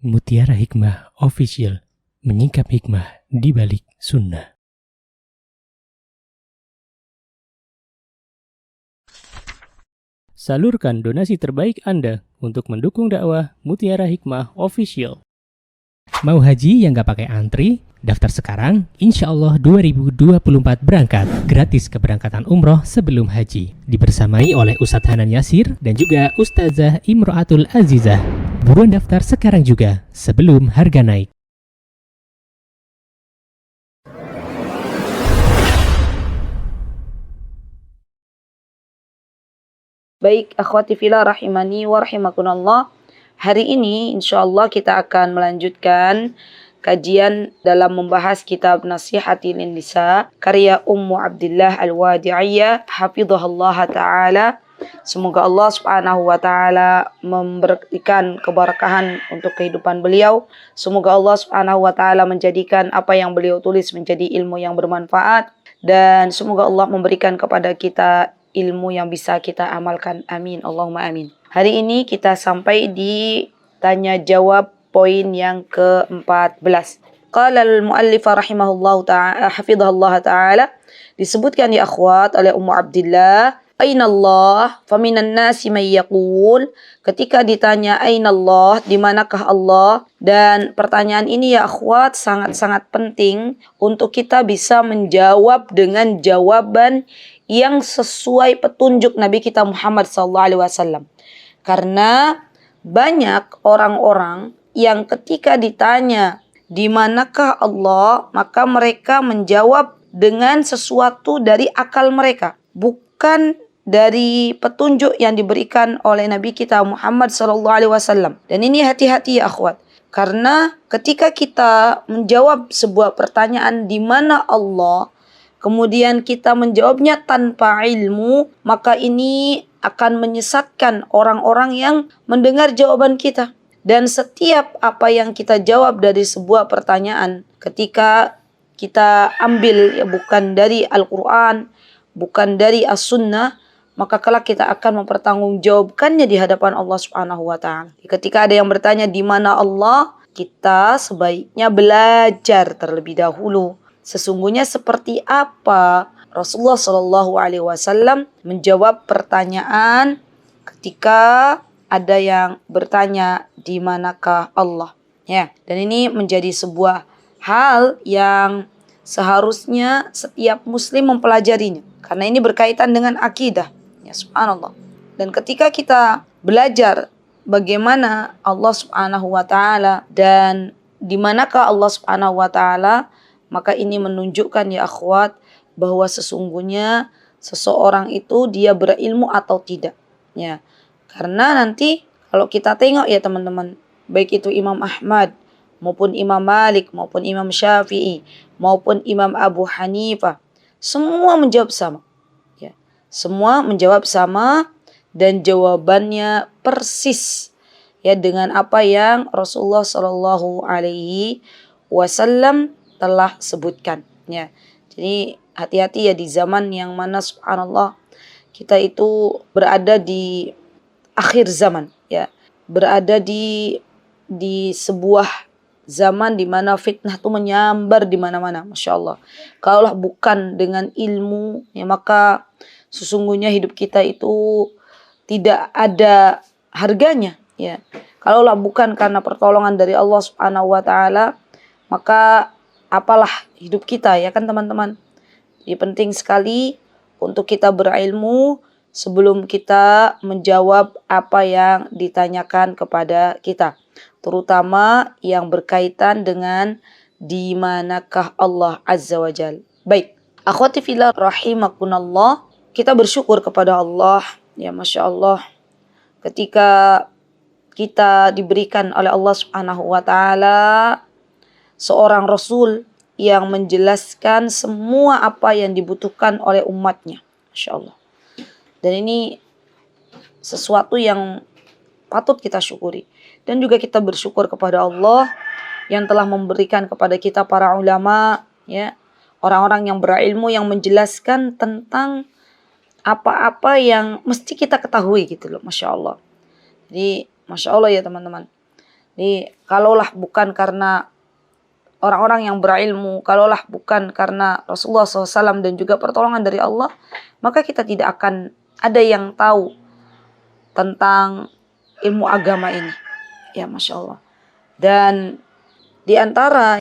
Mutiara Hikmah Official, menyingkap hikmah di balik sunnah. Salurkan donasi terbaik Anda untuk mendukung dakwah Mutiara Hikmah Official. Mau haji yang gak pakai antri? Daftar sekarang, insya Allah 2024 berangkat. Gratis keberangkatan umroh sebelum haji. Dibersamai oleh Ustadz Hanan Yasir dan juga Ustazah Imro'atul Azizah. Buruan daftar sekarang juga, sebelum harga naik. Baik, akhwati fillah rahimani wa rahimakunallah. Hari ini insyaallah kita akan melanjutkan kajian dalam membahas kitab Nasihatil Nisa karya Ummu Abdillah Al-Wadi'iyah hafizahullah ta'ala. Semoga Allah subhanahu wa ta'ala memberikan keberkahan untuk kehidupan beliau. Semoga Allah subhanahu wa ta'ala menjadikan apa yang beliau tulis menjadi ilmu yang bermanfaat. Dan semoga Allah memberikan kepada kita ilmu yang bisa kita amalkan. Amin. Allahumma amin. Hari ini kita sampai di tanya jawab poin yang ke-14. Qala al-muallif rahimahullahu ta'ala hafizahullah ta'ala, disebutkan ya akhwat oleh Ummu Abdillah, Aina Allah? Faminan nasi may yaqul. Ketika ditanya Aina Allah, di manakah Allah? Dan pertanyaan ini ya akhwat sangat-sangat penting untuk kita bisa menjawab dengan jawaban yang sesuai petunjuk Nabi kita Muhammad SAW. Karena banyak orang-orang yang ketika ditanya di manakah Allah, maka mereka menjawab dengan sesuatu dari akal mereka, bukan dari petunjuk yang diberikan oleh Nabi kita Muhammad SAW. Dan ini hati-hati ya akhwat. Karena ketika kita menjawab sebuah pertanyaan di mana Allah, kemudian kita menjawabnya tanpa ilmu, maka ini akan menyesatkan orang-orang yang mendengar jawaban kita. Dan setiap apa yang kita jawab dari sebuah pertanyaan, ketika kita ambil ya bukan dari Al-Quran, bukan dari As-Sunnah, maka kelak kita akan mempertanggungjawabkannya di hadapan Allah Subhanahu wa ta'ala. Ketika ada yang bertanya di mana Allah, kita sebaiknya belajar terlebih dahulu. Sesungguhnya seperti apa Rasulullah SAW menjawab pertanyaan ketika ada yang bertanya di manakah Allah. Ya, dan ini menjadi sebuah hal yang seharusnya setiap muslim mempelajarinya. Karena ini berkaitan dengan akidah. Ya, subhanallah. Dan ketika kita belajar bagaimana Allah subhanahu wa ta'ala dan di manakah Allah subhanahu wa ta'ala, maka ini menunjukkan ya akhwat bahwa sesungguhnya seseorang itu dia berilmu atau tidak. Ya. Karena nanti kalau kita tengok ya teman-teman, baik itu Imam Ahmad maupun Imam Malik maupun Imam Syafi'i maupun Imam Abu Hanifah, semua menjawab sama. Semua menjawab sama dan jawabannya persis ya dengan apa yang Rasulullah Shallallahu Alaihi Wasallam telah sebutkan. Ya, jadi hati-hati ya di zaman yang mana subhanallah kita itu berada di akhir zaman, ya, berada di sebuah zaman di mana fitnah itu menyambar di mana-mana, masya Allah. Kalaulah bukan dengan ilmu, ya maka sesungguhnya hidup kita itu tidak ada harganya, ya. Kalaulah bukan karena pertolongan dari Allah Subhanahu wa taala, maka apalah hidup kita, ya kan teman-teman. Jadi penting sekali untuk kita berilmu sebelum kita menjawab apa yang ditanyakan kepada kita, terutama yang berkaitan dengan di manakah Allah Azza wa Jalla. Baik, akhwati fillah rahimakunallah, kita bersyukur kepada Allah, ya masya Allah, ketika kita diberikan oleh Allah Subhanahu wa ta'ala seorang Rasul yang menjelaskan semua apa yang dibutuhkan oleh umatnya, masya Allah. Dan ini sesuatu yang patut kita syukuri. Dan juga kita bersyukur kepada Allah yang telah memberikan kepada kita para ulama, ya, orang-orang yang berilmu yang menjelaskan tentang apa-apa yang mesti kita ketahui gitu loh, masya Allah. Jadi masya Allah ya teman-teman. Jadi kalaulah bukan karena orang-orang yang berilmu, kalaulah bukan karena Rasulullah SAW dan juga pertolongan dari Allah, maka kita tidak akan ada yang tahu tentang ilmu agama ini. Ya, Masya Allah. Dan di antara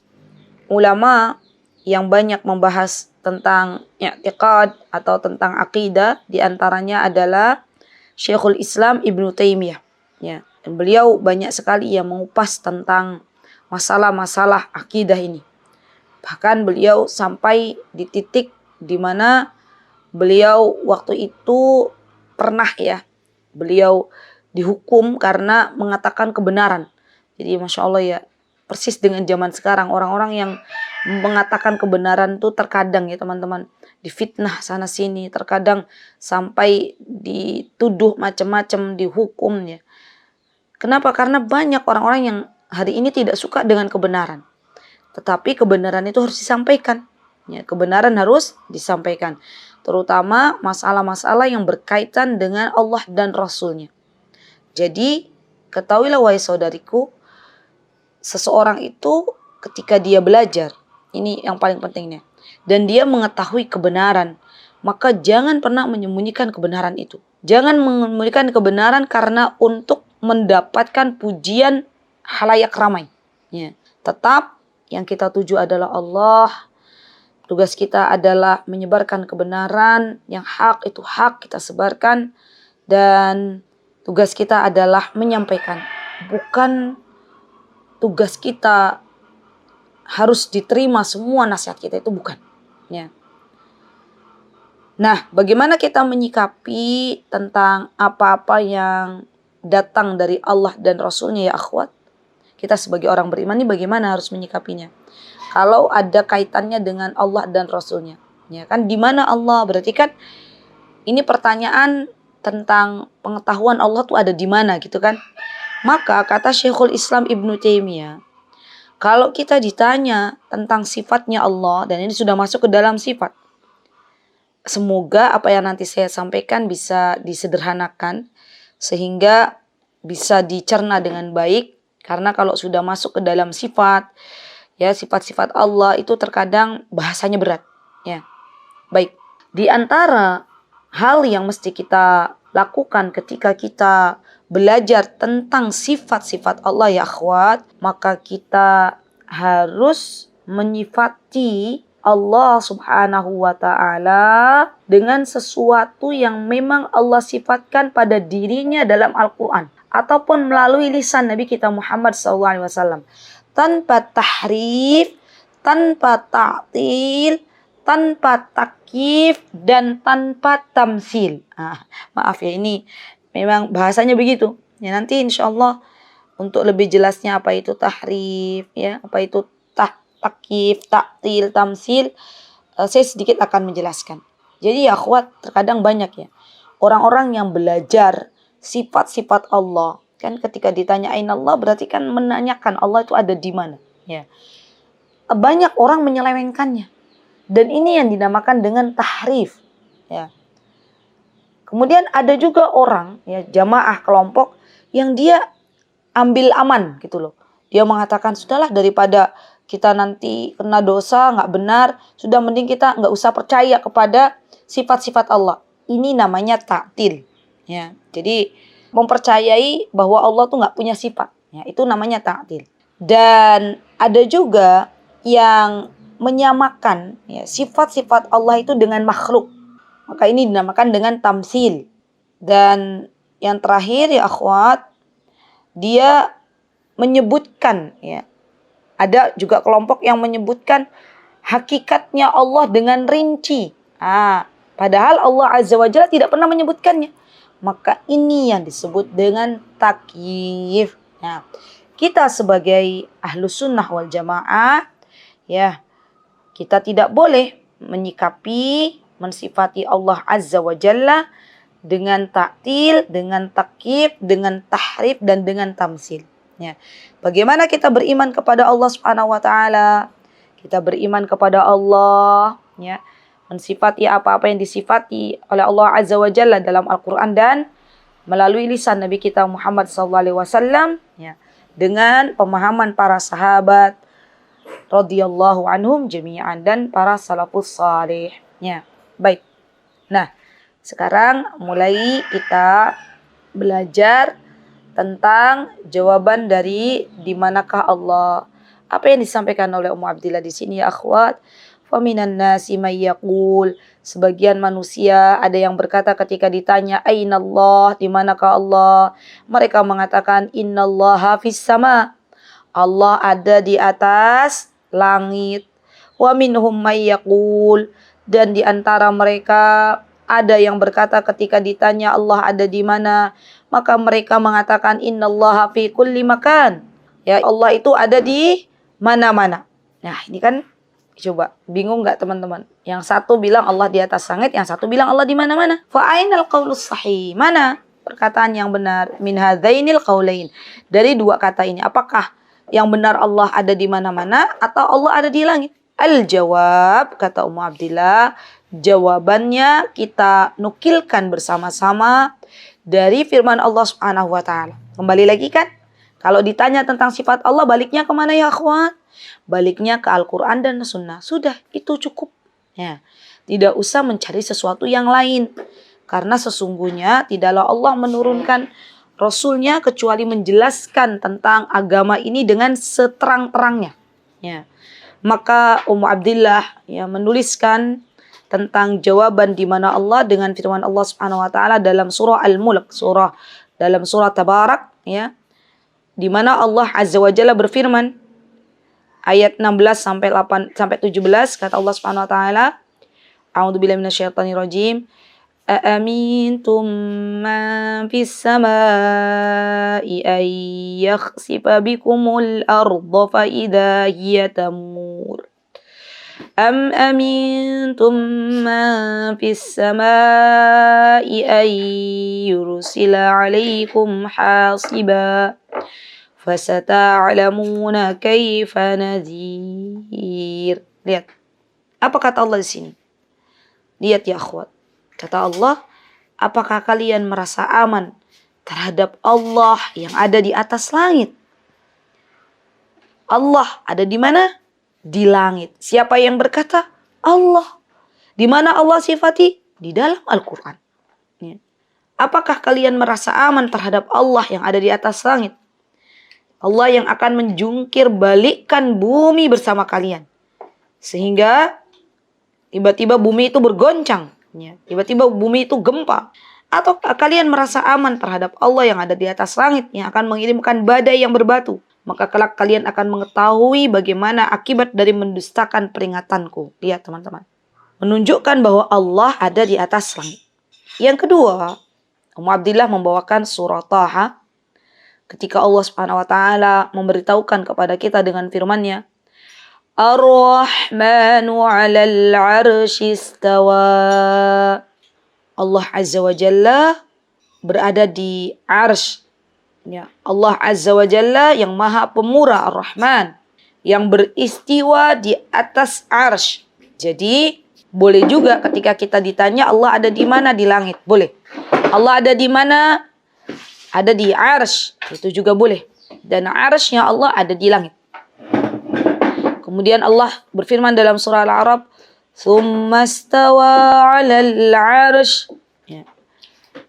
ulama yang banyak membahas tentang i'tiqad atau tentang akidah, di antaranya adalah Syekhul Islam Ibnu Taimiyah. Ya, dan beliau banyak sekali yang mengupas tentang masalah-masalah akidah ini. Bahkan beliau sampai di titik di mana beliau waktu itu pernah beliau dihukum karena mengatakan kebenaran. Jadi Masya Allah ya, persis dengan zaman sekarang orang-orang yang mengatakan kebenaran tuh terkadang ya teman-teman difitnah sana sini, terkadang sampai dituduh macam-macam, dihukum ya. Kenapa? Karena banyak orang-orang yang hari ini tidak suka dengan kebenaran. Tetapi kebenaran itu harus disampaikan. Ya, kebenaran harus disampaikan. Terutama masalah-masalah yang berkaitan dengan Allah dan Rasulnya. Jadi ketahuilah wahai saudariku, seseorang itu ketika dia belajar, ini yang paling pentingnya, dan dia mengetahui kebenaran, maka jangan pernah menyembunyikan kebenaran itu. Jangan menyembunyikan kebenaran karena untuk mendapatkan pujian halayak ramai. Ya. Tetap yang kita tuju adalah Allah. Tugas kita adalah menyebarkan kebenaran, yang hak itu hak kita sebarkan, dan tugas kita adalah menyampaikan. Bukan tugas kita harus diterima semua nasihat kita, itu bukan. Ya. Nah, bagaimana kita menyikapi tentang apa-apa yang datang dari Allah dan Rasulnya ya akhwat? Kita sebagai orang beriman ini bagaimana harus menyikapinya? Kalau ada kaitannya dengan Allah dan Rasulnya. Ya kan, di mana Allah? Berarti kan ini pertanyaan tentang pengetahuan Allah tuh ada di mana gitu kan. Maka kata Syekhul Islam Ibnu Taimiyah, kalau kita ditanya tentang sifatnya Allah, dan ini sudah masuk ke dalam sifat, semoga apa yang nanti saya sampaikan bisa disederhanakan sehingga bisa dicerna dengan baik. Karena kalau sudah masuk ke dalam sifat, ya sifat-sifat Allah itu terkadang bahasanya berat. Ya, baik. Di antara hal yang mesti kita lakukan ketika kita belajar tentang sifat-sifat Allah ya akhwat, maka kita harus menyifati Allah subhanahu wa ta'ala dengan sesuatu yang memang Allah sifatkan pada dirinya dalam Al-Quran. Ataupun melalui lisan Nabi kita Muhammad SAW. Tanpa tahrif, tanpa ta'til, tanpa takyif, dan tanpa tamsil. Maaf ya, ini memang bahasanya begitu. Ya, nanti insya Allah untuk lebih jelasnya apa itu tahrif, ya, apa itu takyif, ta'til, tamsil, saya sedikit akan menjelaskan. Jadi ya akhwat, terkadang banyak ya orang-orang yang belajar sifat-sifat Allah. Kan ketika ditanya aina Allah, berarti kan menanyakan Allah itu ada di mana. Ya. Banyak orang menyelewengkannya. Dan ini yang dinamakan dengan tahrif. Ya. Kemudian ada juga orang, ya, jamaah kelompok yang dia ambil aman gitu loh. Dia mengatakan sudahlah daripada kita nanti kena dosa, nggak benar, sudah mending kita nggak usah percaya kepada sifat-sifat Allah. Ini namanya ta'til. Ya, jadi mempercayai bahwa Allah tuh nggak punya sifat. Ya, itu namanya ta'til. Dan ada juga yang menyamakan ya, sifat-sifat Allah itu dengan makhluk. Maka ini dinamakan dengan tamsil. Dan yang terakhir ya akhwat, dia menyebutkan ya, ada juga kelompok yang menyebutkan hakikatnya Allah dengan rinci. Padahal Allah Azza wa Jalla tidak pernah menyebutkannya. Maka ini yang disebut dengan takyif. Nah, kita sebagai ahlus sunnah wal jamaah, ya, kita tidak boleh menyikapi, mensifati Allah Azza wa Jalla dengan ta'til, dengan takyif, dengan tahrif, dan dengan tamsil. Ya. Bagaimana kita beriman kepada Allah Subhanahu wa taala? Kita beriman kepada Allah, ya, mensifati apa-apa yang disifati oleh Allah Azza wa Jalla dalam Al-Quran dan melalui lisan Nabi kita Muhammad SAW. Ya. dengan pemahaman para sahabat radhiyallahu anhum jami'an dan para salafus salih. Ya, baik. Nah, sekarang mulai kita belajar tentang jawaban dari di manakah Allah. Apa yang disampaikan oleh Ummu Abdillah di sini ya akhwat? Faminan nasi may yaqul, sebagian manusia ada yang berkata ketika ditanya ainallah, di manakah Allah? Mereka mengatakan innallaha fis sama. Allah ada di atas langit. Wa minhum may yaqul, dan di antara mereka ada yang berkata ketika ditanya Allah ada di mana, maka mereka mengatakan innallaha fi kulli makan. Ya, Allah itu ada di mana-mana. Nah, ini kan coba bingung nggak teman-teman? Yang satu bilang Allah di atas langit, yang satu bilang Allah di mana-mana. Fa ainal qaulus sahih? Mana perkataan yang benar? Min hadzainil qaulain. Dari dua kata ini, apakah yang benar Allah ada di mana-mana atau Allah ada di langit? Al-jawab, kata Ummu Abdillah, jawabannya kita nukilkan bersama-sama dari firman Allah Subhanahu wa taala. Kembali lagi kan? Kalau ditanya tentang sifat Allah, baliknya kemana ya akhwat? Baliknya ke Al-Quran dan Sunnah. Sudah, itu cukup. Ya. Tidak usah mencari sesuatu yang lain. Karena sesungguhnya tidaklah Allah menurunkan Rasulnya kecuali menjelaskan tentang agama ini dengan seterang-terangnya. Ya. Maka Ummu Abdillah ya, menuliskan tentang jawaban di mana Allah dengan firman Allah Subhanahu wa taala dalam surah Al-Mulk, dalam surah Tabarak ya. Di mana Allah Azza wa Jalla berfirman ayat 16 sampai 17 kata Allah Subhanahu wa taala, A'udzubillahi minasyaitonir rajim. Aamintum man fis samaa'i ay yakhsifa bikumul arda fa idza hiya tamur. Am amintum man fis samaa'i ay yursila 'alaikum hasiba. Fasata'lamuna kaifa nadhir. Lihat. Apa kata Allah di sini? Lihat ya akhwat. Kata Allah, apakah kalian merasa aman terhadap Allah yang ada di atas langit? Allah ada di mana? Di langit. Siapa yang berkata? Allah. Di mana Allah sifati? Di dalam Al-Quran. Ya. Apakah kalian merasa aman terhadap Allah yang ada di atas langit? Allah yang akan menjungkir balikkan bumi bersama kalian. Sehingga tiba-tiba bumi itu bergoncang. Ya. Tiba-tiba bumi itu gempa. Atau kalian merasa aman terhadap Allah yang ada di atas langit yang akan mengirimkan badai yang berbatu. Maka kelak kalian akan mengetahui bagaimana akibat dari mendustakan peringatanku. Lihat teman-teman. Menunjukkan bahwa Allah ada di atas langit. Yang kedua, Ummu Abdillah membawakan surah Taha. Ketika Allah Subhanahu wa taala memberitahukan kepada kita dengan firman-Nya, Ar-Rahmanu 'alal 'arsy istawa. Allah Azza wa Jalla berada di arsy. Ya, Allah Azza wa Jalla yang Maha Pemurah Ar-Rahman yang beristiwa di atas arsy. Jadi, boleh juga ketika kita ditanya Allah ada di mana di langit, boleh. Allah ada di mana? Ada di arsy, itu juga boleh. Dan arsy-Nya Allah ada di langit. Kemudian Allah berfirman dalam surah Al-A'raf, "Tsumma stawa 'alal 'arsy." Ya.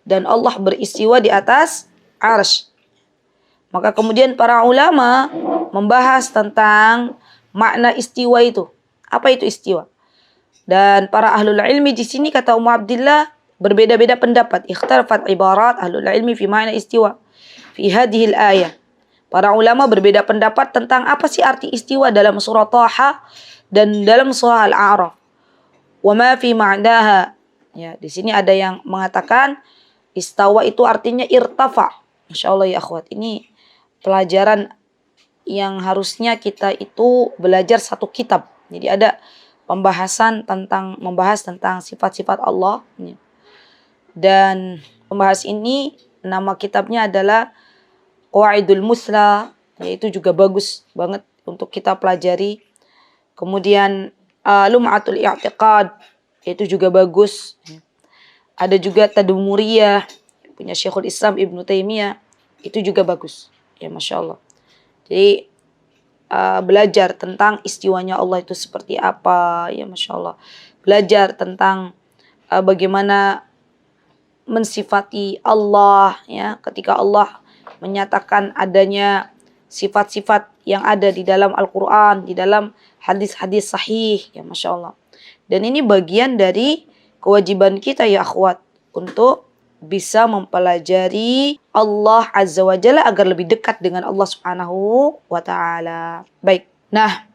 Dan Allah beristiwa di atas arsy. Maka kemudian para ulama membahas tentang makna istiwa itu. Apa itu istiwa? Dan para ahlul ilmi di sini kata Ummu Abdillah berbeda-beda pendapat. Ikhtarafat ibarat ahlul ilmi fi makna istiwa fi hadhil ayah. Para ulama berbeda pendapat tentang apa sih arti istiwa dalam surah Taha dan dalam surah Al-A'raf. Wa ma fi ma'naha. Ya, di sini ada yang mengatakan istawa itu artinya irtafa. Masyaallah ya akhwat, ini pelajaran yang harusnya kita itu belajar satu kitab. Jadi ada pembahasan tentang membahas tentang sifat-sifat Allah. Dan pembahas ini nama kitabnya adalah Qawaidul Musla, yaitu juga bagus banget untuk kita pelajari. Kemudian Lum'atul I'tiqad, itu juga bagus. Ada juga Tadmuriyah punya Syekhul Islam Ibnu Taimiyah, itu juga bagus. Ya Masya Allah. Jadi belajar tentang istiwanya Allah itu seperti apa, ya Masya Allah. Belajar tentang bagaimana mensifati Allah, ya, ketika Allah menyatakan adanya sifat-sifat yang ada di dalam Al-Quran, di dalam hadis-hadis sahih, ya Masya Allah. Dan ini bagian dari kewajiban kita ya akhwat, untuk bisa mempelajari Allah Azza wa Jalla agar lebih dekat dengan Allah Subhanahu wa Ta'ala. Baik. Nah,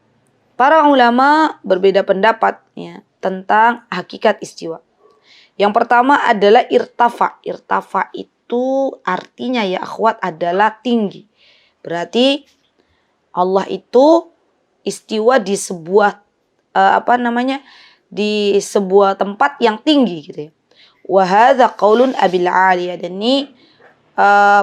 para ulama berbeda pendapat ya tentang hakikat istiwa. Yang pertama adalah irtafa. Irtafa itu artinya ya akhwat adalah tinggi. Berarti Allah itu istiwa di sebuah di sebuah tempat yang tinggi gitu ya. Wa hadza qaulun Abil Aliyah, dan ini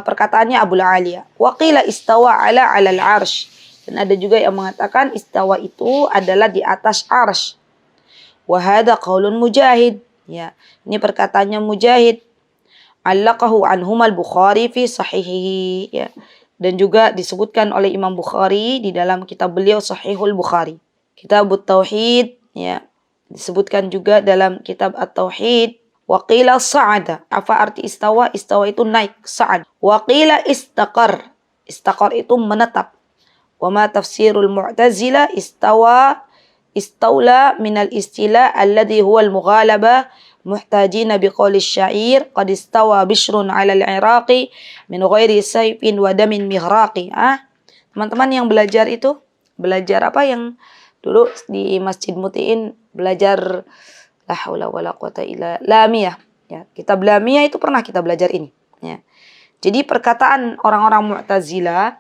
perkataannya Abul Aliyah. Wa qila istawa ala al-'arsy, dan ada juga yang mengatakan istawa itu adalah di atas arsy. Wa hadza qaulun Mujahid, ya. Ini perkataannya Mujahid. Allaqahu anhum al-Bukhari fi sahihihi, ya. Dan juga disebutkan oleh Imam Bukhari di dalam kitab beliau Sahihul Bukhari. Kitabut Tauhid, ya. Disebutkan juga dalam kitab At-Tauhid. Waqila sa'ada. Apa arti istawa? Istawa itu naik, sa'ad. Waqila istaqar. Istaqar itu menetap. Wa ma tafsirul Mu'tazilah istawla minal istila alladhi huwa al-mughalabah muhtajina biqawli syair qad istawa bishrun 'ala al-'iraqi min ghairi sayfin wa damin mihraqi. Teman-teman yang belajar itu, belajar apa yang dulu di Masjid Mutiin belajar la haula wala quwata illa lamiyah, ya. Kitab lamiyah itu pernah kita belajar ini, ya. Jadi perkataan orang-orang Mu'tazilah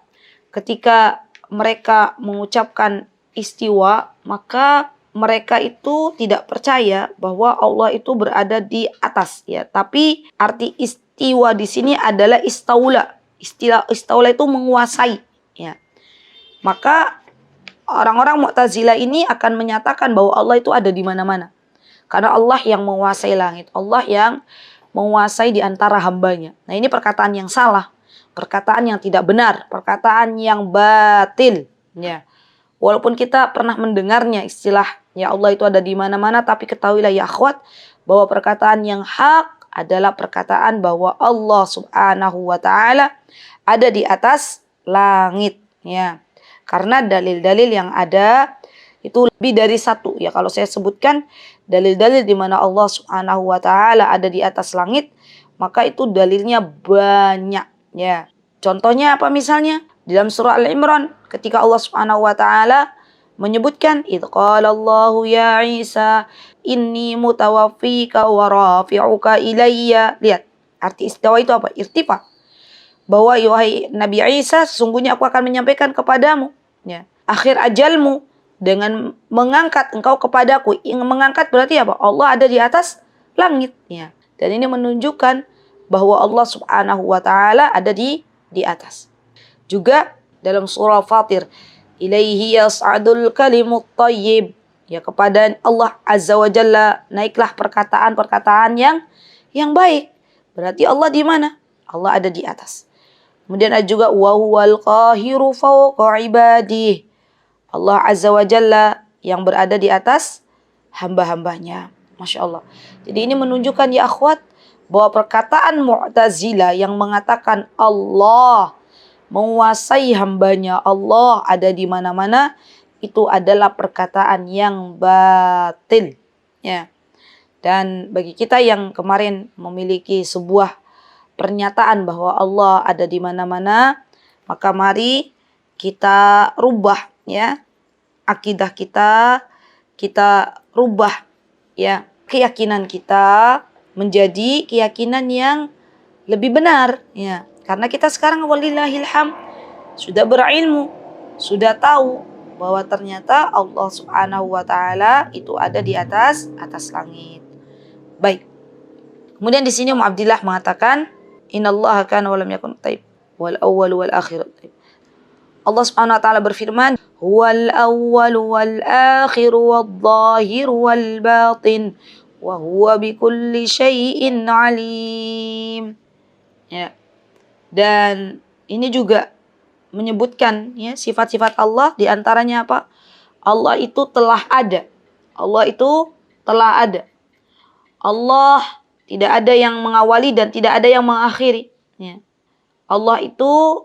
ketika mereka mengucapkan istiwa, maka mereka itu tidak percaya bahwa Allah itu berada di atas, ya. Tapi arti istiwa di sini adalah istaula. Istaula itu menguasai, ya. Maka orang-orang Mu'tazilah ini akan menyatakan bahwa Allah itu ada di mana-mana. Karena Allah yang menguasai langit. Allah yang menguasai di antara hambanya. Nah, ini perkataan yang salah. Perkataan yang tidak benar. Perkataan yang batil. Ya. Walaupun kita pernah mendengarnya istilah ya Allah itu ada di mana-mana. Tapi ketahuilah ya akhwat, bahwa perkataan yang hak adalah perkataan bahwa Allah Subhanahu wa Ta'ala ada di atas langit. Ya. Karena dalil-dalil yang ada itu lebih dari satu. Ya, kalau saya sebutkan dalil-dalil di mana Allah Subhanahu wa Ta'ala ada di atas langit, maka itu dalilnya banyak, ya. Contohnya apa misalnya? Di dalam surah Al-Imran ketika Allah Subhanahu wa Ta'ala menyebutkan idz qala Allahu ya Isa inni mutawaffika wa rafi'uka ilayya. Lihat, arti istiwa itu apa? Irtifa. Bahwa wahai Nabi Isa, sesungguhnya aku akan menyampaikan kepadamu, ya, akhir ajalmu dengan mengangkat engkau kepadaku. Mengangkat berarti apa? Allah ada di atas langit, ya. Dan ini menunjukkan bahwa Allah Subhanahu wa Ta'ala ada di atas. Juga dalam surah Fatir, ilaihi yas'adul kalimut thayyib, ya, kepada Allah Azza wa Jalla naiklah perkataan-perkataan yang baik. Berarti Allah di mana? Allah ada di atas. Kemudian ada juga wa huwal qahiru fawqa ibadihi. Allah Azza wa Jalla yang berada di atas hamba-hambanya. Masya Allah. Jadi ini menunjukkan ya akhwat, bahwa perkataan Mu'tazilah yang mengatakan Allah menguasai hambanya, Allah ada di mana-mana, itu adalah perkataan yang batil, ya. Dan bagi kita yang kemarin memiliki sebuah pernyataan bahwa Allah ada di mana-mana, maka mari kita rubah, ya, akidah kita rubah, ya, keyakinan kita menjadi keyakinan yang lebih benar, ya. Karena kita sekarang walillahilham sudah berilmu, sudah tahu bahwa ternyata Allah Subhanahu wa Ta'ala itu ada di atas langit. Baik. Kemudian di sini Abdillah mengatakan innallaha kana wa lam yakun taib wal awwal wal akhir taib. Allah Subhanahu wa Ta'ala berfirman, huwal awwal wal akhir wal zahir wal batin wa huwa bikulli syai'in alim. Ya. Dan ini juga menyebutkan ya sifat-sifat Allah, di antaranya apa? Allah itu telah ada. Allah itu telah ada. Allah tidak ada yang mengawali dan tidak ada yang mengakhiri. Ya. Allah itu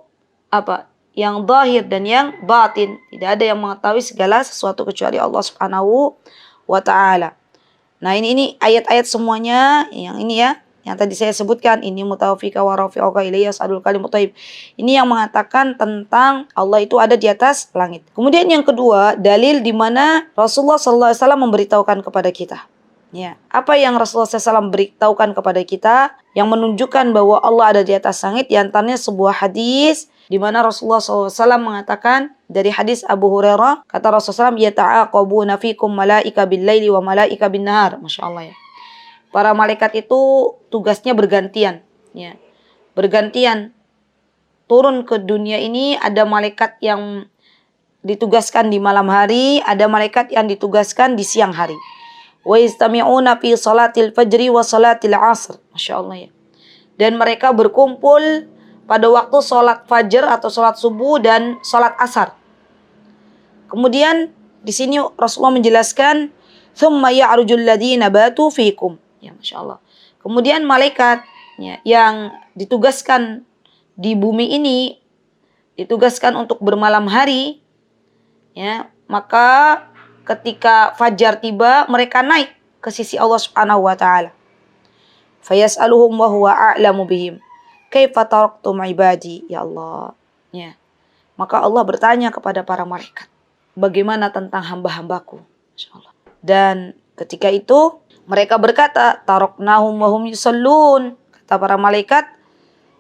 apa? Yang zahir dan yang batin. Tidak ada yang mengetahui segala sesuatu kecuali Allah Subhanahu wa ta'ala. Nah ini ayat-ayat semuanya yang ini ya, yang tadi saya sebutkan, ini mutawafika wa rafi'uka ilayya sadul kalimut thayyib. Ini yang mengatakan tentang Allah itu ada di atas langit. Kemudian yang kedua, dalil di mana Rasulullah sallallahu alaihi wasallam memberitahukan kepada kita. Ya, apa yang Rasulullah SAW beritahukan kepada kita yang menunjukkan bahwa Allah ada di atas langit, di antaranya sebuah hadis di mana Rasulullah SAW mengatakan dari hadis Abu Hurairah, kata Rasulullah SAW, yata'aqabuna fikum malaika bil-laili wa malaika bin-nahar. Masya Allah ya. Para malaikat itu tugasnya bergantian. Ya. Bergantian. Turun ke dunia ini, ada malaikat yang ditugaskan di malam hari, ada malaikat yang ditugaskan di siang hari. Wa istami'una fi salatil fajri wa salatil asr. Masya Allah ya. Dan mereka berkumpul pada waktu sholat fajar atau sholat subuh dan sholat asar. Kemudian di sini Rasulullah menjelaskan, thumma ya'rujul ladzina batu fikum. Ya, Masya Allah. Kemudian malaikat ya, yang ditugaskan di bumi ini, ditugaskan untuk bermalam hari, ya, maka ketika fajar tiba, mereka naik ke sisi Allah Subhanahu wa ta'ala. Fayas'aluhum wa huwa a'lamu bihim. Kaifa taraktum ibadi, ya Allah. Ya. Maka Allah bertanya kepada para malaikat, bagaimana tentang hamba-hambaku? Masyaallah. Dan ketika itu mereka berkata, taraknahum wa hum yusallun. Kata para malaikat,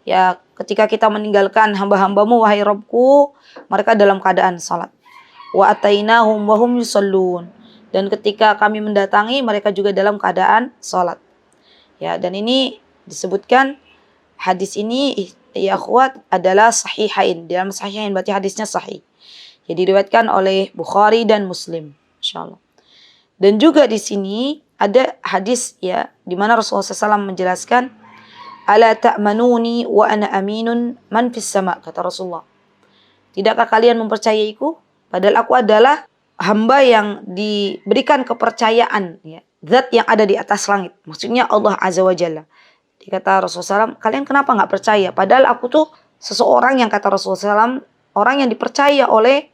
ya ketika kita meninggalkan hamba-hambamu wahai Rabbku, mereka dalam keadaan salat. Wa atainahum wa hum yusallun. Dan ketika kami mendatangi, mereka juga dalam keadaan salat. Ya, dan ini disebutkan hadis ini ya akhwat adalah sahihain. Dalam sahihain berarti hadisnya sahih. Jadi diriwayatkan oleh Bukhari dan Muslim, insyaallah. Dan juga di sini ada hadis ya di mana Rasulullah SAW menjelaskan, ala ta'manuni wa ana aminun man fis sama, kata Rasulullah. Tidakkah kalian mempercayaiku? Padahal aku adalah hamba yang diberikan kepercayaan, ya, zat yang ada di atas langit. Maksudnya Allah Azza wa Jalla. Dikata Rasulullah SAW, kalian kenapa nggak percaya? Padahal aku tuh seseorang yang, kata Rasulullah SAW, orang yang dipercaya oleh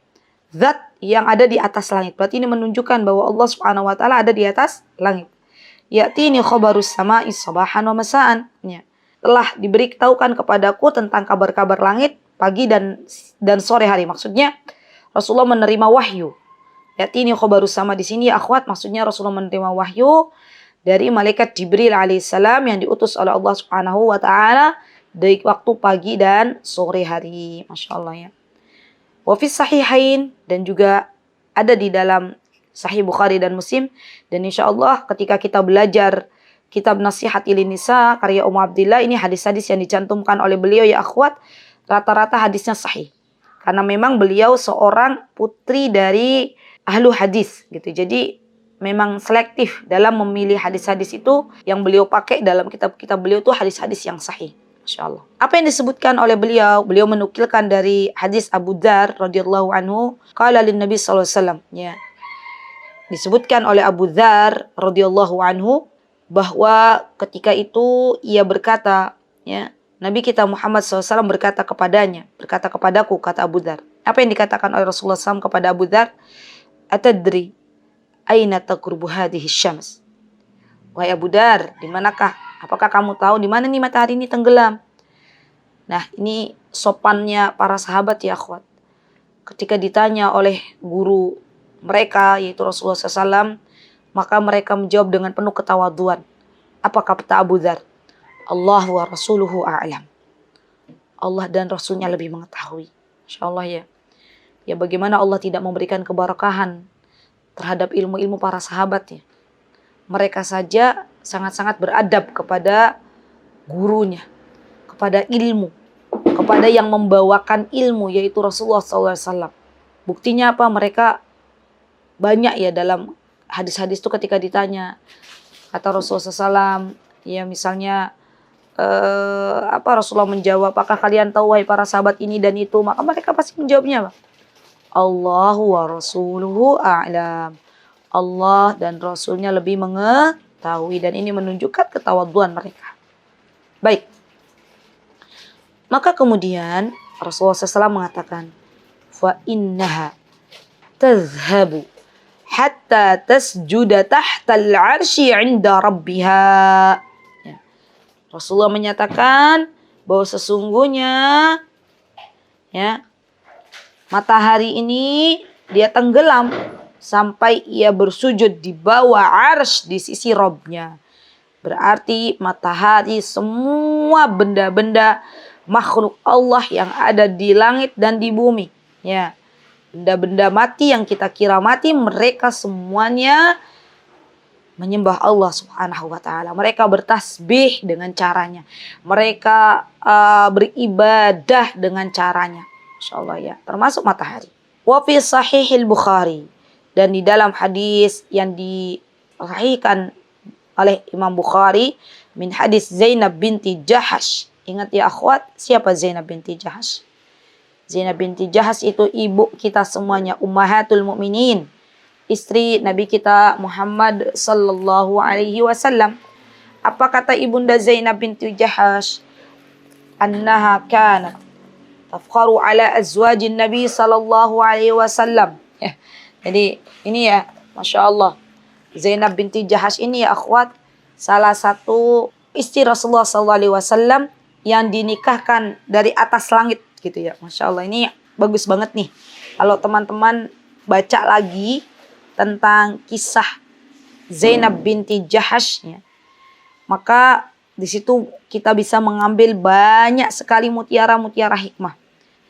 zat yang ada di atas langit. Berarti ini menunjukkan bahwa Allah Subhanahu wa ta'ala ada di atas langit. Ya'tini khabarus sama'i sabahan wa masa'an. Ya. Telah diberitahukan kepadaku tentang kabar-kabar langit pagi dan sore hari. Maksudnya Rasulullah menerima wahyu. Ya'tini khabarus sama di sini ya akhwat, maksudnya Rasulullah menerima wahyu dari malaikat Jibril alaihissalam yang diutus oleh Allah Subhanahu wa ta'ala dari waktu pagi dan sore hari. Masya Allah ya. Wa fi sahihain, dan juga ada di dalam Sahih Bukhari dan Muslim. Dan insya Allah ketika kita belajar kitab Nasihatil Nisa karya Ummu Abdillah, ini hadis-hadis yang dicantumkan oleh beliau ya akhwat, rata-rata hadisnya sahih. Karena memang beliau seorang putri dari ahlu hadis gitu. Jadi memang selektif dalam memilih hadis-hadis itu, yang beliau pakai dalam kitab-kitab beliau itu hadis-hadis yang sahih. Masya Allah. Apa yang disebutkan oleh beliau? Beliau menukilkan dari hadis Abu Dzar radhiyallahu anhu, qala lin Nabi sallallahu alaihi wasallam. Ya. Disebutkan oleh Abu Dzar radhiyallahu anhu bahwa ketika itu ia berkata, ya, Nabi kita Muhammad SAW berkata kepadanya, berkata kepadaku, kata Abu Dzar. Apa yang dikatakan oleh Rasulullah SAW kepada Abu Dzar? Atadri aina taqrubu hadhihi syams. Wahai Abu Dzar, di manakah? Apakah kamu tahu di mana nih matahari ini tenggelam? Nah, ini sopannya para sahabat ya akhwat. Ketika ditanya oleh guru mereka yaitu Rasulullah SAW, maka mereka menjawab dengan penuh ketawaduan. Apa kata Abu Dzar? Allah wa rasuluhu a'lam. Allah dan Rasulnya lebih mengetahui. Insya Allah ya. Ya bagaimana Allah tidak memberikan keberkahan terhadap ilmu-ilmu para sahabatnya. Mereka saja sangat-sangat beradab kepada gurunya, kepada ilmu, kepada yang membawakan ilmu yaitu Rasulullah SAW. Buktinya apa? Mereka banyak ya dalam hadis-hadis itu ketika ditanya, kata Rasulullah SAW, ya misalnya Rasulullah menjawab, apakah kalian tahu wahai para sahabat ini dan itu? Maka mereka pasti menjawabnya apa? Allahu wa rasuluhu a'lam. Allah dan Rasulnya lebih mengetahui. Dan ini menunjukkan ketawaduan mereka. Baik. Maka kemudian Rasulullah SAW mengatakan, fa innaha tazhabu hatta tasjuda tahtal arsy 'inda rabbiha. Ya. Rasulullah menyatakan bahwa sesungguhnya ya, matahari ini dia tenggelam sampai ia bersujud di bawah arsy di sisi Rabb-nya. Berarti matahari, semua benda-benda makhluk Allah yang ada di langit dan di bumi, ya, benda-benda mati yang kita kira mati, mereka semuanya menyembah Allah Subhanahu wa taala. Mereka bertasbih dengan caranya. Mereka beribadah dengan caranya. Insyaallah ya, termasuk matahari. Wa fi sahihil Bukhari, dan di dalam hadis yang disahihkan oleh Imam Bukhari min hadis Zainab binti Jahash. Ingat ya akhwat, siapa Zainab binti Jahash? Zainab binti Jahash itu ibu kita semuanya, ummahatul mukminin, istri Nabi kita Muhammad sallallahu alaihi wasallam. Apa kata ibunda Zainab binti Jahash? Annaha kanat tafkharu ala azwajin Nabi sallallahu alaihi wasallam. Jadi ini ya, Masya Allah, Zainab binti Jahash ini ya akhwat, salah satu istri Rasulullah sallallahu alaihi wasallam yang dinikahkan dari atas langit gitu ya. Masya Allah, ini bagus banget nih. Kalau teman-teman baca lagi tentang kisah Zainab binti Jahash ya, maka di situ kita bisa mengambil banyak sekali mutiara-mutiara hikmah.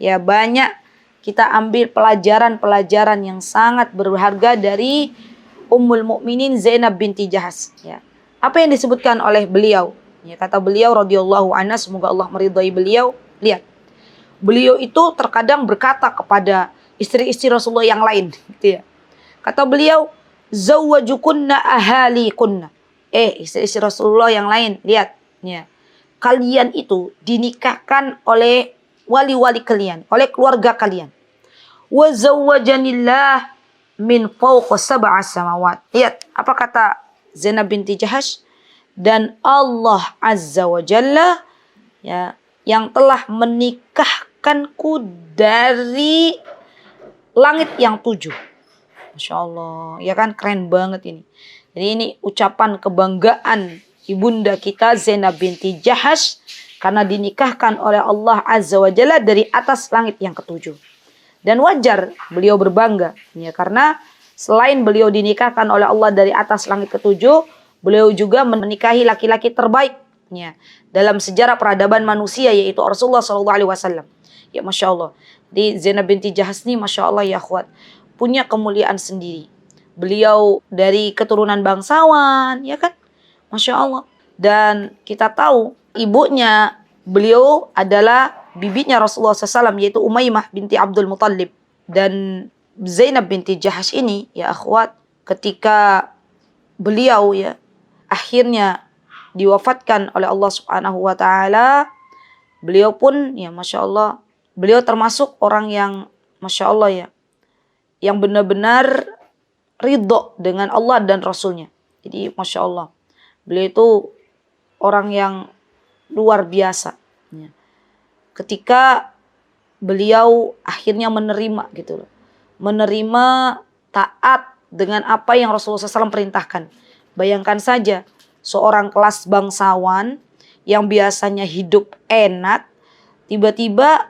Ya, banyak kita ambil pelajaran-pelajaran yang sangat berharga dari Ummul Mukminin Zainab binti Jahash ya. Apa yang disebutkan oleh beliau? Ya, kata beliau radhiyallahu anha, semoga Allah meridhai beliau. Lihat, beliau itu terkadang berkata kepada istri-istri Rasulullah yang lain, gitu ya. Kata beliau, zawwajukunna ahalikunna. Istri-istri Rasulullah yang lain, lihat, ya. Kalian itu dinikahkan oleh wali-wali kalian, oleh keluarga kalian. Wa zawwajanillah min fawqa sab'a samawat. Lihat, apa kata Zainab binti Jahash? Dan Allah Azza wa Jalla ya, yang telah menikahkanku dari langit yang 7. Masya Allah, ya kan, keren banget ini. Jadi ini ucapan kebanggaan ibunda kita Zainab binti Jahash karena dinikahkan oleh Allah Azza wa Jalla dari atas langit yang ke-7. Dan wajar beliau berbangga ya, karena selain beliau dinikahkan oleh Allah dari atas langit ke-7, beliau juga menikahi laki-laki terbaik ya, dalam sejarah peradaban manusia, yaitu Rasulullah SAW. Ya Masya Allah. Di Zainab binti Jahash ini Masya Allah ya akhwat, punya kemuliaan sendiri. Beliau dari keturunan bangsawan, ya kan? Masya Allah. Dan kita tahu ibunya beliau adalah bibinya Rasulullah SAW, yaitu Umaymah binti Abdul Muttalib. Dan Zainab binti Jahash ini ya akhwat, ketika beliau ya akhirnya diwafatkan oleh Allah Subhanahu wa taala, beliau pun ya Masya Allah, beliau termasuk orang yang Masya Allah ya, yang benar-benar ridho dengan Allah dan Rasulnya. Jadi Masya Allah, beliau itu orang yang luar biasa ya. Ketika beliau akhirnya menerima gitu loh, menerima taat dengan apa yang Rasulullah SAW perintahkan. Bayangkan saja, seorang kelas bangsawan yang biasanya hidup enak, tiba-tiba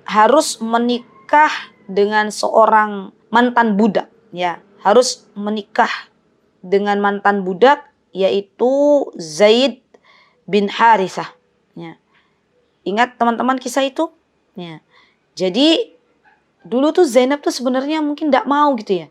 harus menikah dengan seorang mantan budak. Ya, harus menikah dengan mantan budak, yaitu Zaid bin Harithah. Ya. Ingat teman-teman kisah itu? Ya. Jadi dulu tuh Zainab tuh sebenarnya mungkin tidak mau gitu ya,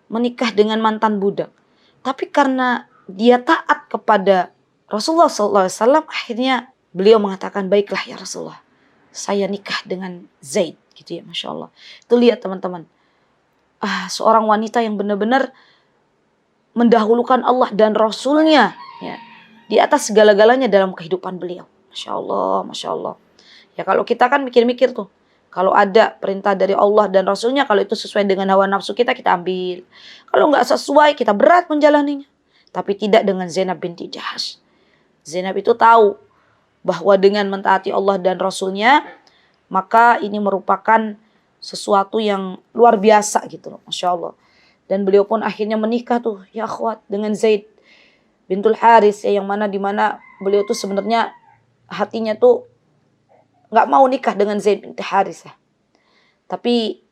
menikah dengan mantan budak. Tapi karena dia taat kepada Rasulullah SAW, akhirnya beliau mengatakan, baiklah ya Rasulullah, saya nikah dengan Zaid, gitu ya, Masya Allah. Itu lihat teman-teman, seorang wanita yang benar-benar mendahulukan Allah dan Rasulnya, ya. di atas segala-galanya dalam kehidupan beliau. Masya Allah, Masya Allah. Ya kalau kita kan mikir-mikir tuh, kalau ada perintah dari Allah dan Rasulnya, kalau itu sesuai dengan hawa nafsu kita, kita ambil. Kalau nggak sesuai, kita berat menjalaninya. Tapi tidak dengan Zainab binti Jahash. Zainab itu tahu bahwa dengan mentaati Allah dan Rasulnya, maka ini merupakan sesuatu yang luar biasa gitu loh, Masya Allah. Dan beliau pun akhirnya menikah tuh, ya akhwat, dengan Zaid bintul Haris, yang dimana beliau tuh sebenarnya hatinya tuh nggak mau nikah dengan Zaid bin Haris ya. Tapi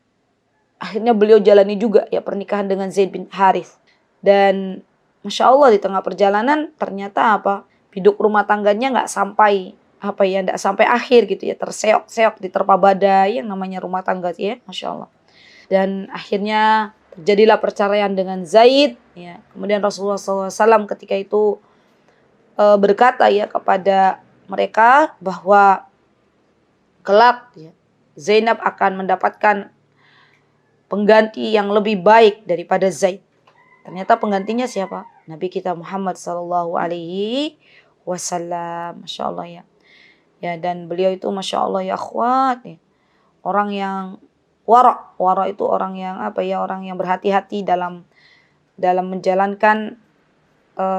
akhirnya beliau jalani juga ya pernikahan dengan Zaid bin Haris. Dan Masya Allah di tengah perjalanan ternyata biduk rumah tangganya nggak sampai nggak sampai akhir gitu ya, terseok-seok diterpa badai yang namanya rumah tangga ya, Masya Allah. Dan akhirnya terjadilah perceraian dengan Zaid ya. Kemudian Rasulullah SAW ketika itu berkata ya kepada mereka bahwa kelak ya, Zainab akan mendapatkan pengganti yang lebih baik daripada Zaid. Ternyata penggantinya siapa? Nabi kita Muhammad sallallahu alaihi wasallam. Masya Allah ya. Ya, dan beliau itu Masya Allah ya akhwat ya. Orang yang wara. Wara itu orang yang orang yang berhati-hati dalam menjalankan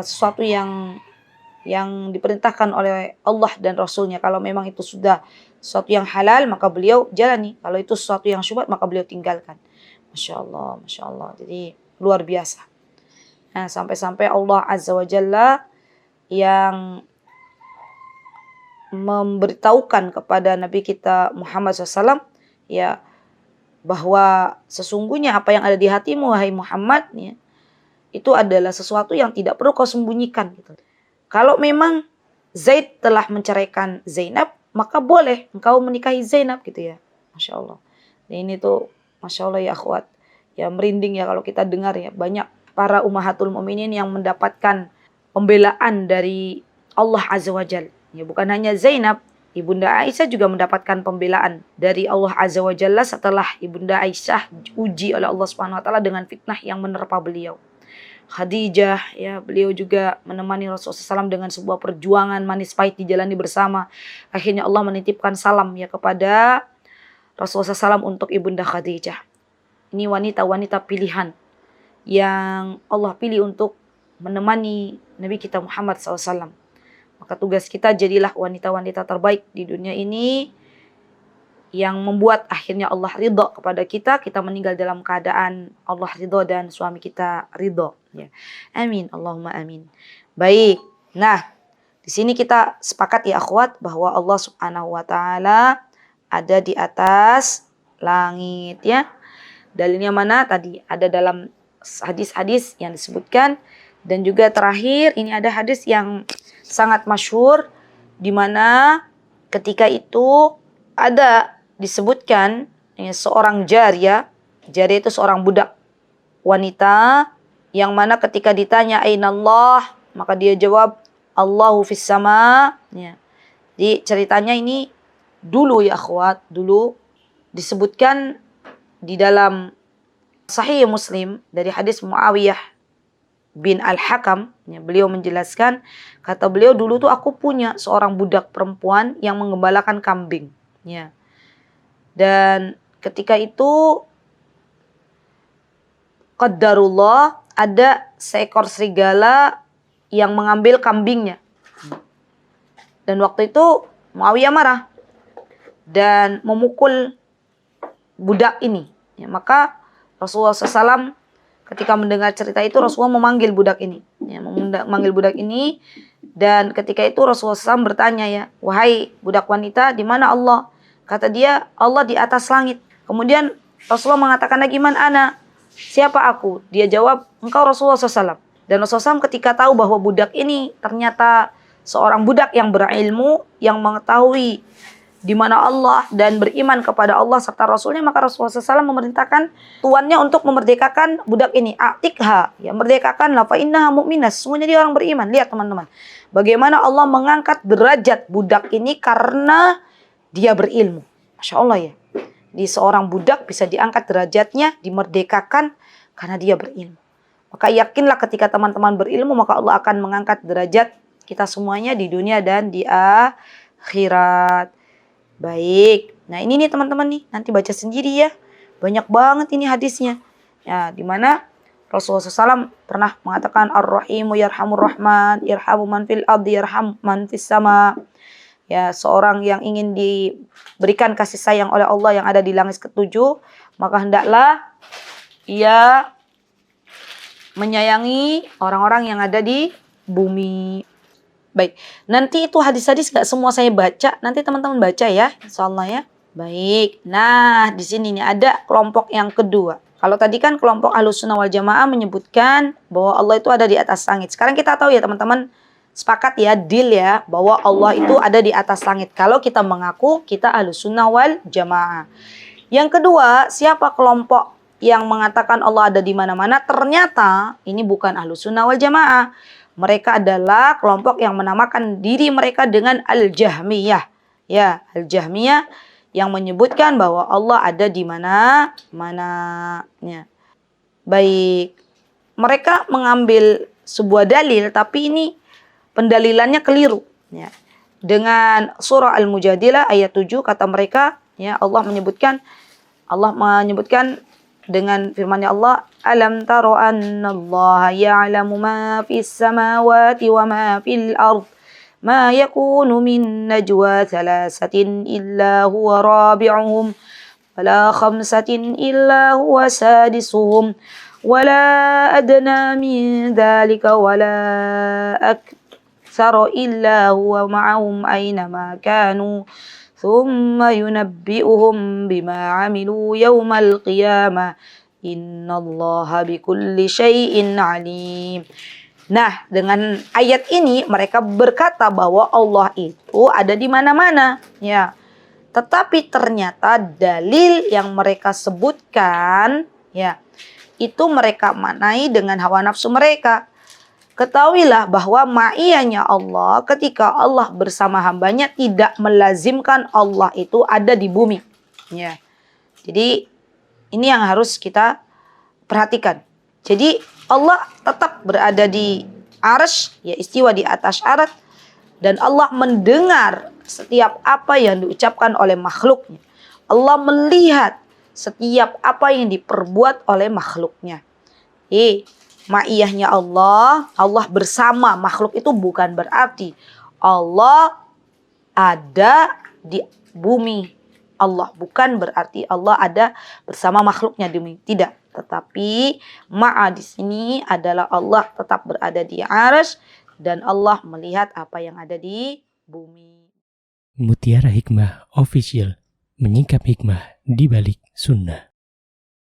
sesuatu yang diperintahkan oleh Allah dan Rasulnya. Kalau memang itu sudah sesuatu yang halal, maka beliau jalani. Kalau itu sesuatu yang syubhat, maka beliau tinggalkan. Masya Allah, Masya Allah. Jadi luar biasa. Nah, sampai-sampai Allah Azza wa Jalla yang memberitahukan kepada Nabi kita Muhammad SAW ya, bahwa sesungguhnya apa yang ada di hatimu wahai Muhammad ya, itu adalah sesuatu yang tidak perlu kau sembunyikan gitu. Kalau memang Zaid telah menceraikan Zainab, maka boleh engkau menikahi Zainab gitu ya. Masya Allah. Dan ini tuh Masya Allah ya akhwat. Ya merinding ya kalau kita dengar ya. Banyak para ummahatul mukminin yang mendapatkan pembelaan dari Allah Azza wa Jalla. Ya bukan hanya Zainab, Ibunda Aisyah juga mendapatkan pembelaan dari Allah Azza wa Jalla setelah Ibunda Aisyah uji oleh Allah Subhanahu wa taala dengan fitnah yang menerpa beliau. Khadijah ya, beliau juga menemani Rasulullah SAW dengan sebuah perjuangan manis pahit dijalani bersama. Akhirnya Allah menitipkan salam ya kepada Rasulullah SAW untuk Ibunda Khadijah. Ini wanita-wanita pilihan yang Allah pilih untuk menemani Nabi kita Muhammad SAW. Maka tugas kita jadilah wanita-wanita terbaik di dunia ini yang membuat akhirnya Allah ridho kepada kita meninggal dalam keadaan Allah ridho dan suami kita ridho. Ya. Amin, Allahumma amin. Baik, nah di sini kita sepakat ya akhwat bahwa Allah Subhanahu wa taala ada di atas langit ya. Dalilnya mana? Tadi ada dalam hadis-hadis yang disebutkan, dan juga terakhir ini ada hadis yang sangat masyhur di mana ketika itu ada disebutkan ya, seorang jariyah itu seorang budak wanita yang mana ketika ditanya ainallah, maka dia jawab Allahu fis sama ya. Jadi ceritanya ini dulu ya akhwat, dulu disebutkan di dalam Sahih Muslim dari hadis Muawiyah bin Al-Hakam ya, beliau menjelaskan, kata beliau dulu tuh aku punya seorang budak perempuan yang menggembalakan kambing ya. Dan ketika itu qadarullah ada seekor serigala yang mengambil kambingnya. Dan waktu itu Muawiyah marah dan memukul budak ini. Ya, maka Rasulullah SAW ketika mendengar cerita itu, Rasulullah memanggil budak ini. Ya, memanggil budak ini, dan ketika itu Rasulullah SAW bertanya ya, wahai budak wanita, di mana Allah? Kata dia, Allah di atas langit. Kemudian Rasulullah mengatakan lagi, man ana? Siapa aku? Dia jawab, engkau Rasulullah SAW. Dan Rasulullah SAW ketika tahu bahwa budak ini ternyata seorang budak yang berilmu, yang mengetahui di mana Allah dan beriman kepada Allah serta Rasulnya, maka Rasulullah SAW memerintahkan tuannya untuk memerdekakan budak ini. Atikha, ya merdekakanlah, fa innaha mu'minah. Semuanya dia orang beriman. Lihat teman-teman, bagaimana Allah mengangkat derajat budak ini karena dia berilmu. Masya Allah ya. Di seorang budak bisa diangkat derajatnya, dimerdekakan karena dia berilmu. Maka yakinlah ketika teman-teman berilmu, maka Allah akan mengangkat derajat kita semuanya di dunia dan di akhirat. Baik, nah ini nih teman-teman nih, nanti baca sendiri ya. Banyak banget ini hadisnya. Ya, di mana Rasulullah SAW pernah mengatakan Ar-Rahimu yarhamur Rahman, irhamu man fil ardi yarham man fis sama. Ya, seorang yang ingin diberikan kasih sayang oleh Allah yang ada di langit ketujuh, maka hendaklah ia menyayangi orang-orang yang ada di bumi. Baik, nanti itu hadis-hadis gak semua saya baca, nanti teman-teman baca ya, insyaallah ya. Baik, nah di sini nih ada kelompok yang kedua. Kalau tadi kan kelompok Ahlussunnah wal Jamaah menyebutkan bahwa Allah itu ada di atas langit. Sekarang kita tahu ya teman-teman, sepakat ya, deal ya, bahwa Allah itu ada di atas langit. Kalau kita mengaku kita Ahlussunnah wal Jamaah. Yang kedua, siapa kelompok yang mengatakan Allah ada di mana-mana? Ternyata ini bukan Ahlussunnah wal Jamaah. Mereka adalah kelompok yang menamakan diri mereka dengan Al-Jahmiyah. Ya, Al-Jahmiyah yang menyebutkan bahwa Allah ada di mana-mana. Ya. Baik, mereka mengambil sebuah dalil, tapi ini pendalilannya keliru. Ya. Dengan surah Al-Mujadilah ayat 7 kata mereka, ya Allah menyebutkan dengan firman-Nya Allah, alam taro annallaha ya'lamu ma fis samawati wa ma fil ard ma yakunu min najwa thalathatin illa huwa rabi'uhum wala khamsatin illa huwa sadisuhum wala adna min dhalika wala aktsara illa huwa ma'ahum aynama kanu thumma yunabbi'uhum bima 'amilu yawmal qiyamah innallaha bikulli syai'in 'alim. Nah, dengan ayat ini mereka berkata bahwa Allah itu ada di mana-mana, ya. Tetapi ternyata dalil yang mereka sebutkan, ya, itu mereka maknai dengan hawa nafsu mereka. Ketahuilah bahwa ma'iyahnya Allah ketika Allah bersama hambanya tidak melazimkan Allah itu ada di bumi. Ya. Jadi ini yang harus kita perhatikan. Jadi Allah tetap berada di arsy, ya istiwa di atas arsy, dan Allah mendengar setiap apa yang diucapkan oleh makhluknya. Allah melihat setiap apa yang diperbuat oleh makhluknya. Ma'iyahnya Allah bersama makhluk itu bukan berarti Allah ada di bumi. Allah bukan berarti Allah ada bersama makhluknya di bumi. Tidak. Tetapi ma'a di sini adalah Allah tetap berada di arsy dan Allah melihat apa yang ada di bumi. Mutiara Hikmah Official, menyingkap hikmah di balik sunnah.